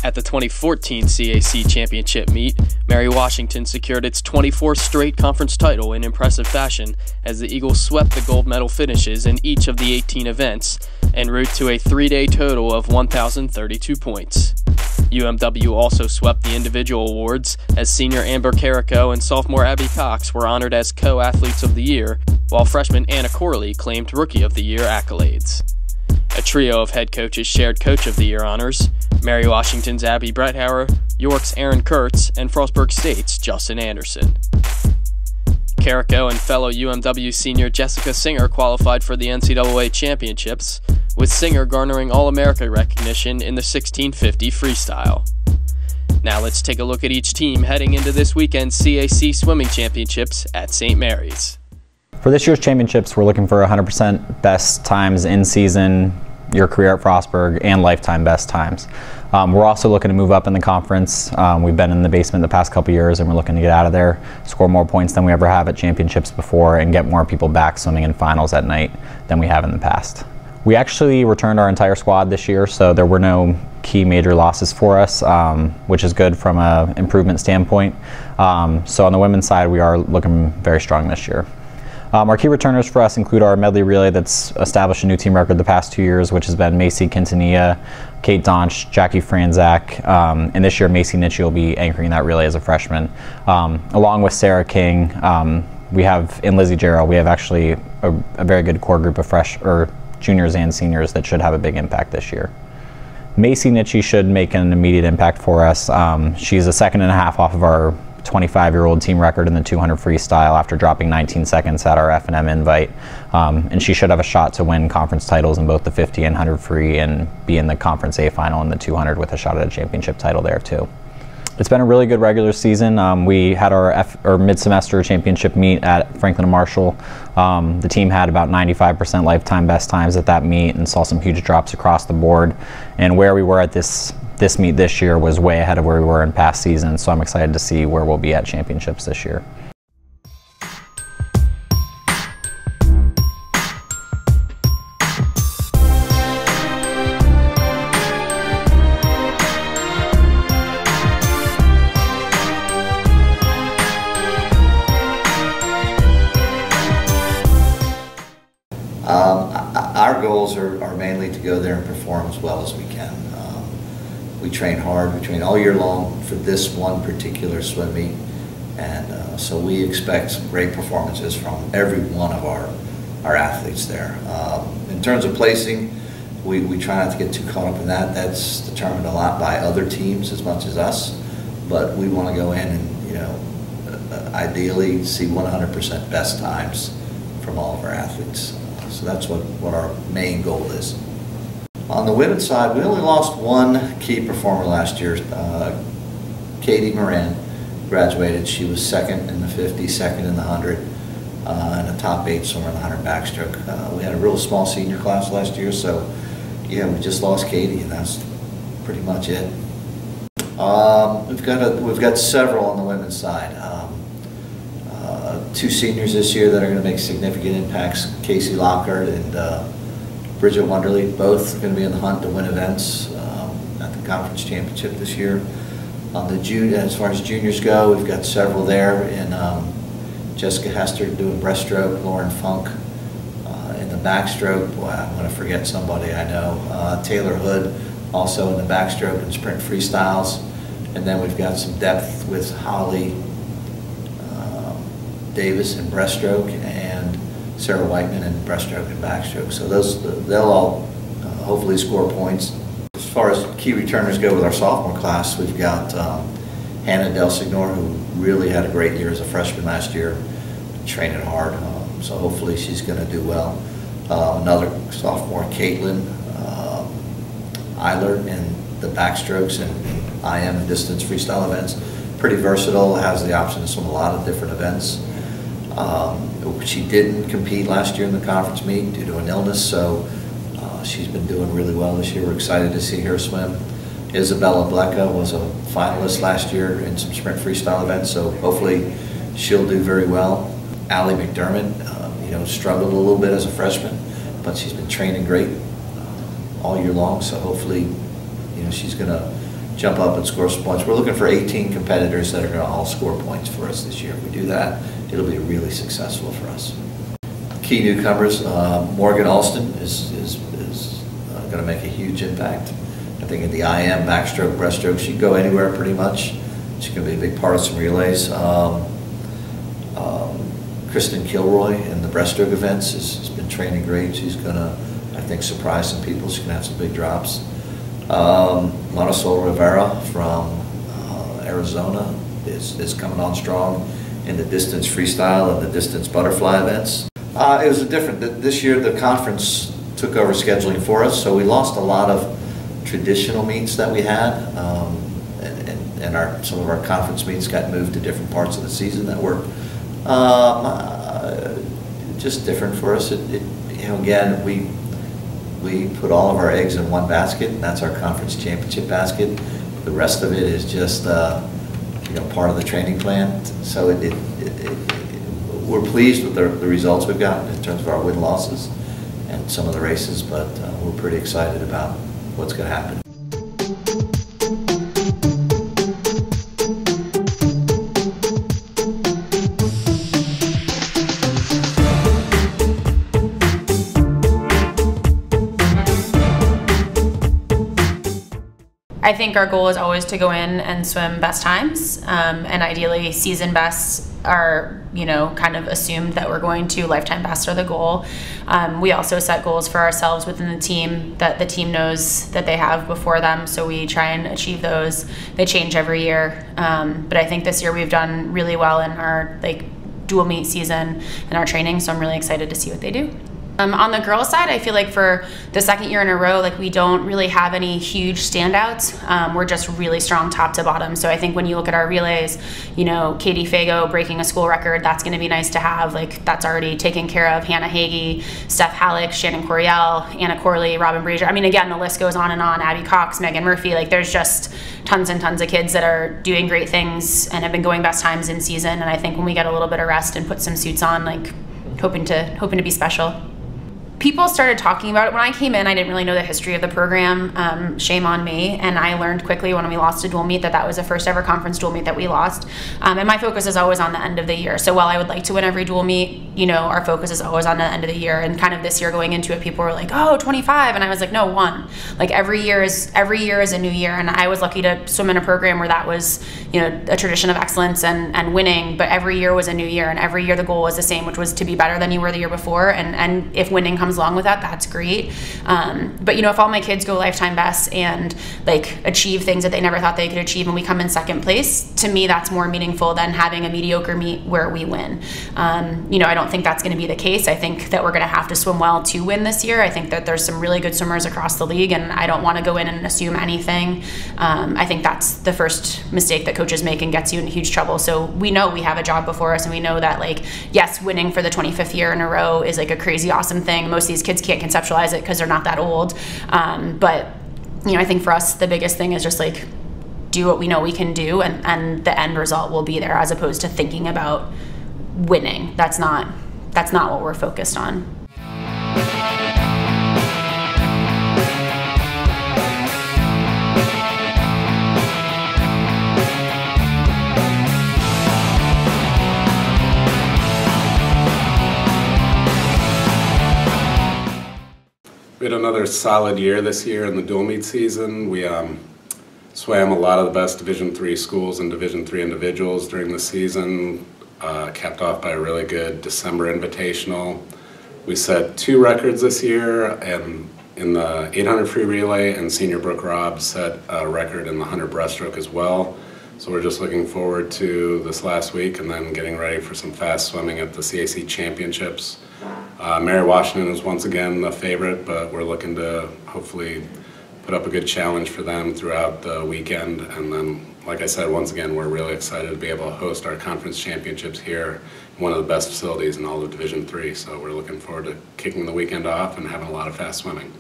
At the 2014 CAC Championship meet, Mary Washington secured its 24th straight conference title in impressive fashion as the Eagles swept the gold medal finishes in each of the 18 events, en route to a three-day total of 1,032 points. UMW also swept the individual awards as senior Amber Carrico and sophomore Abby Cox were honored as co-athletes of the year, while freshman Anna Corley claimed Rookie of the Year accolades. A trio of head coaches shared Coach of the Year honors: Mary Washington's Abby Brethauer, York's Aaron Kurtz, and Frostburg State's Justin Anderson. Carrico and fellow UMW senior Jessica Singer qualified for the NCAA Championships, with Singer garnering All-America recognition in the 1650 freestyle. Now let's take a look at each team heading into this weekend's CAC Swimming Championships at St. Mary's. For this year's championships, we're looking for 100% best times in season, your career at Frostburg, and lifetime best times. We're also looking to move up in the conference. We've been in the basement the past couple years, and we're looking to get out of there, score more points than we ever have at championships before, and get more people back swimming in finals at night than we have in the past. We actually returned our entire squad this year, so there were no key major losses for us, which is good from an improvement standpoint. So on the women's side, we are looking very strong this year. Our key returners for us include our medley relay that's established a new team record the past 2 years, which has been Macy Quintanilla, Kate Donch, Jackie Franzak, and this year Macy Nitchie will be anchoring that relay as a freshman. Along with Sarah King, we have, and Lizzie Jarrell, we have actually a very good core group of juniors and seniors that should have a big impact this year. Macy Nitchie should make an immediate impact for us. She's a second and a half off of our 25-year-old team record in the 200 freestyle after dropping 19 seconds at our F&M invite. And she should have a shot to win conference titles in both the 50 and 100 free and be in the Conference A final in the 200 with a shot at a championship title there too. It's been a really good regular season. We had our mid-semester championship meet at Franklin and Marshall. The team had about 95% lifetime best times at that meet and saw some huge drops across the board. And where we were at this meet this year was way ahead of where we were in past seasons, so I'm excited to see where we'll be at championships this year. Our goals are mainly to go there and perform as well as we can. We train hard, we train all year long for this one particular swim meet, and so we expect some great performances from every one of our athletes there. In terms of placing, we try not to get too caught up in that. That's determined a lot by other teams as much as us, but we want to go in and, you know, ideally see 100% best times from all of our athletes. So that's what our main goal is. On the women's side, we only lost one key performer last year. Katie Moran graduated. She was second in the 50, second in the 100, and a top 8 swimmer in the 100 backstroke. We had a real small senior class last year, so yeah, we just lost Katie, and that's pretty much it. We've got several on the women's side. 2 seniors this year that are going to make significant impacts: Casey Lockhart and Bridget Wonderly, both going to be in the hunt to win events at the conference championship this year. On the as far as juniors go, we've got several there in Jessica Hester doing breaststroke, Lauren Funk in the backstroke. Boy, I'm going to forget somebody I know. Taylor Hood also in the backstroke and sprint freestyles. And then we've got some depth with Holly Davis in breaststroke and Sarah Whiteman in breaststroke and backstroke. So they'll all hopefully score points. As far as key returners go with our sophomore class, we've got Hannah Del Signor, who really had a great year as a freshman last year, training hard. So hopefully she's going to do well. Another sophomore, Caitlin Eiler in the backstrokes and IM and distance freestyle events. Pretty versatile, has the option to swim a lot of different events. She didn't compete last year in the conference meet due to an illness, so she's been doing really well this year. We're excited to see her swim. Isabella Blecka was a finalist last year in some sprint freestyle events, so hopefully she'll do very well. Allie McDermott, struggled a little bit as a freshman, but she's been training great all year long, so hopefully, she's going to jump up and score some points. We're looking for 18 competitors that are going to all score points for us this year. If we do that, it'll be really successful for us. Key newcomers, Morgan Alston is going to make a huge impact. I think in the IM, backstroke, breaststroke, she can go anywhere pretty much. She's going to be a big part of some relays. Kristen Kilroy in the breaststroke events has been training great. She's going to, I think, surprise some people. She's going to have some big drops. Marisol Rivera from Arizona is coming on strong in the distance freestyle and the distance butterfly events. It was this year the conference took over scheduling for us, so we lost a lot of traditional meets that we had, and some of our conference meets got moved to different parts of the season that were just different for us. Again, we put all of our eggs in one basket, and that's our conference championship basket. The rest of it is just part of the training plan. So we're pleased with the results we've gotten in terms of our win-losses and some of the races, but we're pretty excited about what's going to happen. I think our goal is always to go in and swim best times, and ideally season bests are, kind of assumed that we're going to. Lifetime bests are the goal. We also set goals for ourselves within the team that the team knows that they have before them, so we try and achieve those. They change every year, but I think this year we've done really well in our dual meet season and our training, so I'm really excited to see what they do. On the girls' side, I feel like for the second year in a row, we don't really have any huge standouts. We're just really strong top to bottom. So I think when you look at our relays, Katie Fago breaking a school record, that's going to be nice to have. That's already taken care of. Hannah Hagee, Steph Halleck, Shannon Coriel, Anna Corley, Robin Brazier. I mean, again, the list goes on and on. Abby Cox, Megan Murphy. There's just tons and tons of kids that are doing great things and have been going best times in season. And I think when we get a little bit of rest and put some suits on, hoping to be special. People started talking about it. When I came in, I didn't really know the history of the program. Shame on me. And I learned quickly when we lost a dual meet that was the first ever conference dual meet that we lost. And my focus is always on the end of the year. So while I would like to win every dual meet, our focus is always on the end of the year. And kind of this year going into it, people were like, oh, 25. And I was like, no, 1. Every year is a new year. And I was lucky to swim in a program where that was, a tradition of excellence and winning. But every year was a new year. And every year the goal was the same, which was to be better than you were the year before. And if winning comes along with that, that's great. But if all my kids go lifetime bests and achieve things that they never thought they could achieve and we come in second place, to me that's more meaningful than having a mediocre meet where we win. I don't think that's going to be the case. I think that we're going to have to swim well to win this year. I think that there's some really good swimmers across the league, and I don't want to go in and assume anything. I think that's the first mistake that coaches make and gets you in huge trouble. So we know we have a job before us, and we know that yes, winning for the 25th year in a row is a crazy awesome thing. Most of these kids can't conceptualize it because they're not that old. But I think for us the biggest thing is just do what we know we can do, and the end result will be there, as opposed to thinking about winning. That's not what we're focused on. We had another solid year this year in the dual meet season. We swam a lot of the best Division III schools and Division III individuals during the season, capped off by a really good December Invitational. We set 2 records this year, and in the 800 free relay, and Senior Brooke Robb set a record in the 100 breaststroke as well. So we're just looking forward to this last week and then getting ready for some fast swimming at the CAC Championships. Mary Washington is once again the favorite, but we're looking to hopefully put up a good challenge for them throughout the weekend. And then, like I said, once again, we're really excited to be able to host our conference championships here in one of the best facilities in all of Division III. So we're looking forward to kicking the weekend off and having a lot of fast swimming.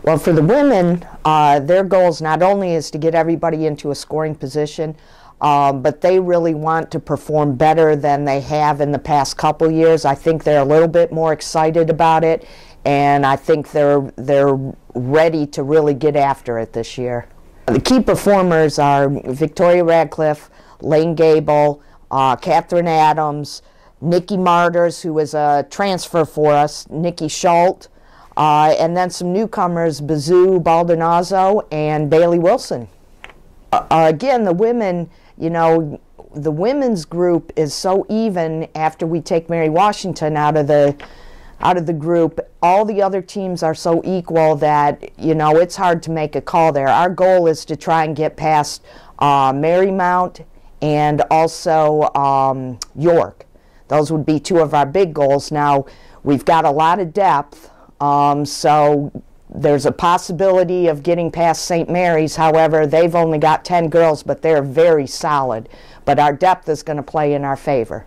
Well, for the women, their goals not only is to get everybody into a scoring position, but they really want to perform better than they have in the past couple years. I think they're a little bit more excited about it, and I think they're ready to really get after it this year. The key performers are Victoria Radcliffe, Lane Gable, Catherine Adams, Nikki Martyrs, who was a transfer for us, Nikki Schult, and then some newcomers, Bazoo Baldonazzo and Bailey Wilson. Again, the women, you know, the women's group is so even after we take Mary Washington out of the group. All the other teams are so equal that, you know, it's hard to make a call there. Our goal is to try and get past Marymount and also York. Those would be two of our big goals. Now, we've got a lot of depth, so there's a possibility of getting past St. Mary's. However, they've only got 10 girls, but they're very solid. But our depth is going to play in our favor.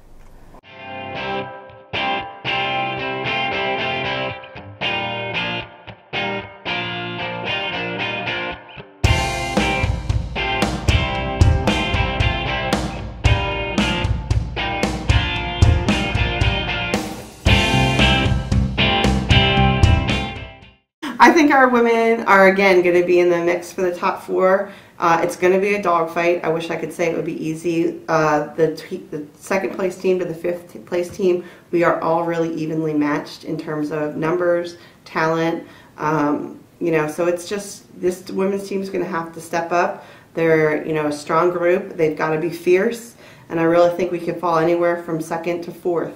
I think our women are, again, going to be in the mix for the top 4. It's going to be a dogfight. I wish I could say it would be easy. The second place team to the 5th place team, we are all really evenly matched in terms of numbers, talent. You know, so it's just this women's team is going to have to step up. They're, you know, a strong group. They've got to be fierce, and I really think we could fall anywhere from 2nd to 4th.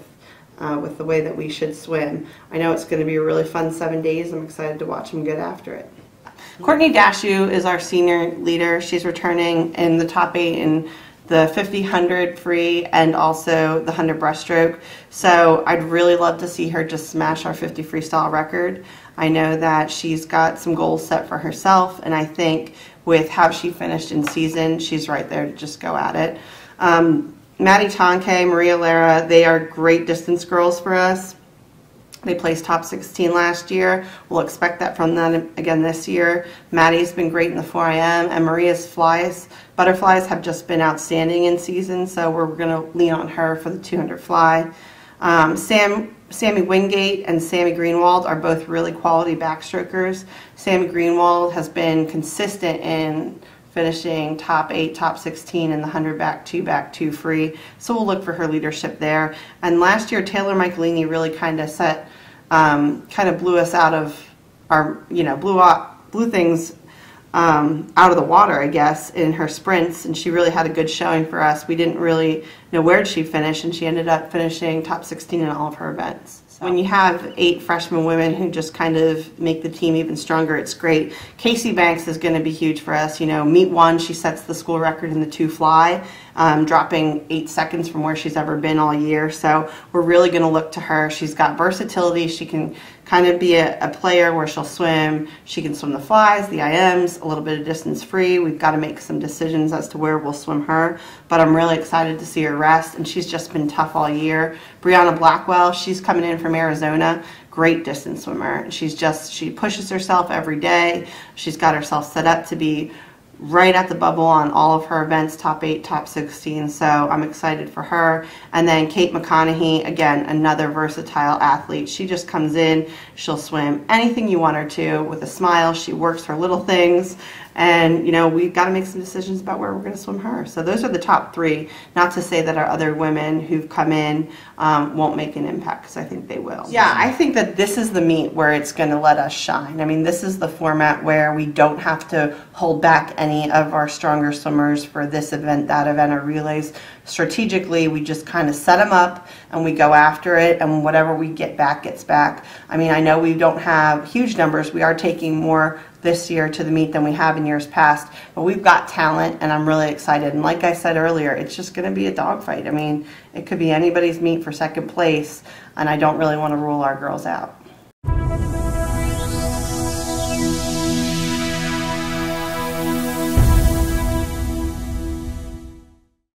With the way that we should swim. I know it's going to be a really fun 7 days. I'm excited to watch them get after it. Courtney Dashew is our senior leader. She's returning in the top 8 in the 50, 100 free and also the 100 breaststroke. So I'd really love to see her just smash our 50 freestyle record. I know that she's got some goals set for herself, and I think with how she finished in season, she's right there to just go at it. Maddie Tonke, Maria Lara, they are great distance girls for us. They placed top 16 last year. We'll expect that from them again this year. Maddie's been great in the 4IM, and Maria's butterflies have just been outstanding in season, so we're going to lean on her for the 200 fly. Sammy Wingate and Sammy Greenwald are both really quality backstrokers. Sammy Greenwald has been consistent in finishing top 8, top 16 in the 100 back 2 free. So we'll look for her leadership there. And last year, Taylor Michelini really kind of blew us out of our, you know, blew things out of the water, I guess, in her sprints, and she really had a good showing for us. We didn't really know where she'd finish, and she ended up finishing top 16 in all of her events. So when you have 8 freshman women who just kind of make the team even stronger, it's great. Casey Banks is going to be huge for us. You know, meet 1, she sets the school record in the 2 fly, dropping 8 seconds from where she's ever been all year. So we're really going to look to her. She's got versatility. She can kind of be a player where she'll swim. She can swim the flies, the IMs, a little bit of distance free. We've got to make some decisions as to where we'll swim her, but I'm really excited to see her rest, and she's just been tough all year. Brianna Blackwell, she's coming in from Arizona. Great distance swimmer. She pushes herself every day. She's got herself set up to be right at the bubble on all of her events, top 8, top 16, so I'm excited for her. And then Kate McConaughey, again, another versatile athlete. She just comes in, she'll swim anything you want her to with a smile. She works her little things, and, you know, we've got to make some decisions about where we're going to swim her. So those are the top 3, not to say that our other women who've come in won't make an impact, because I think they will. Yeah, I think that this is the meet where it's going to let us shine. I mean, this is the format where we don't have to hold back any of our stronger swimmers for this event, that event, or relays. Strategically, we just kind of set them up and we go after it, and whatever we get back gets back. I mean, I know we don't have huge numbers. We are taking more this year to the meet than we have in years past, but we've got talent, and I'm really excited. And like I said earlier, it's just going to be a dogfight. I mean, it could be anybody's meet for second place, and I don't really want to rule our girls out.